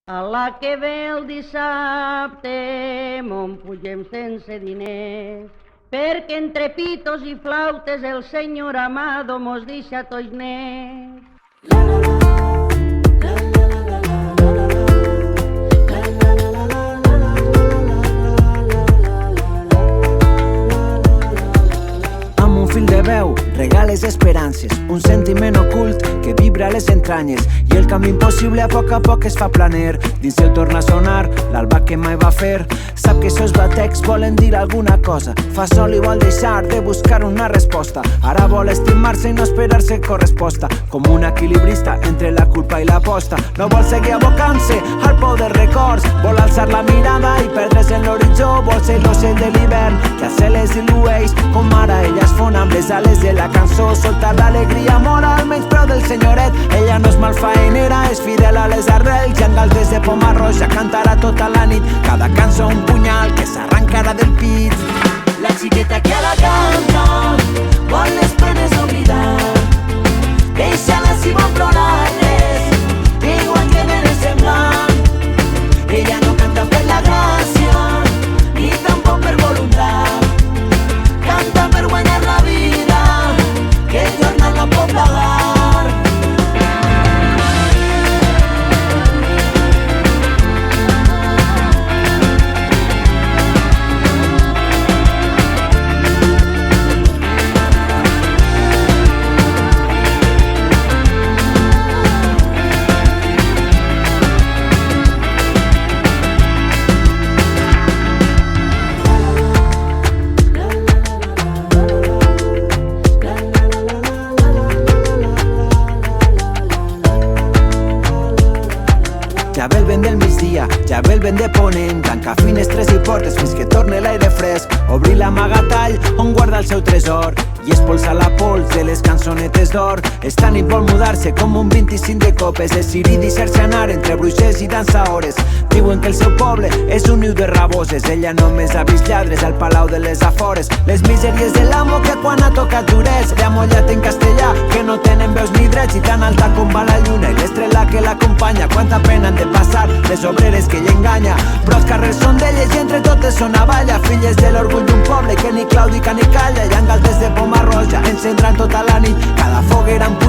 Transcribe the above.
A la que ve el dissabte mon pugem sense diners, perquè entre pitos i flautes el senyor amado mos deixa tots nets. Amb un fil de veu regales esperances, un sentiment ocult que vibra a les entranyes i el camí impossible a poc es fa planer. Dins el torna a sonar l'alba que mai va fer. Sap que esos batecs volen dir alguna cosa. Fa sol i vol deixar de buscar una resposta. Ara vol estimar-se i no esperar-se corresposta. Com un equilibrista entre la culpa i l'aposta. No vol seguir abocant-se al pou dels records. Vol alçar la mirada i perdre's en l'horitzó. Vol ser l'ocell de l'hivern que al cel es dilueix. Com ara ella es fon amb les ales de la cançó. Soltar l'alegria mora al menyspreu del senyoret. Ella no és malfaenera, és fidel a les arrels. I en galtes de poma roja cantarà tota la nit. Cada cançó un punyal que s'arrancarà del pit. La xiqueta que ara canta vol les penes oblidar. Deixa-la si vol plorar-les, igual que de semblant. Ella no canta per la gràcia ni tampoc per voluntat. Canta per guanyar la vida, que el jornal no pot pagar. Ja ve el vent del migdia, ja ve el vent de ponent. Tanca finestres i portes fins que torne l'aire fresc. Obrir l'amagatall on guarda el seu tresor i espolsar la pols de les cançonetes d'or. Esta nit vol mudar-se com un 25 de copes. És ir i deixar-se anar entre bruixers i dansaores. Diuen que el seu poble és un niu de raboses. Ella només ha vist lladres al palau de les afores. Les misèries de l'amo que quan ha tocat durets li ha mollat en castellà, que no tenen veus ni drets. I tan alta com va la lluna i l'estrela que l'acompanya. Quanta pena han de passar les obreres que ell enganya. Però els carrers són d'elles i entre totes són navalla. Filles de l'orgull d'un poble que ni claudica ni calla. I en galtes de poma roja encendran tota la nit cada foguera amb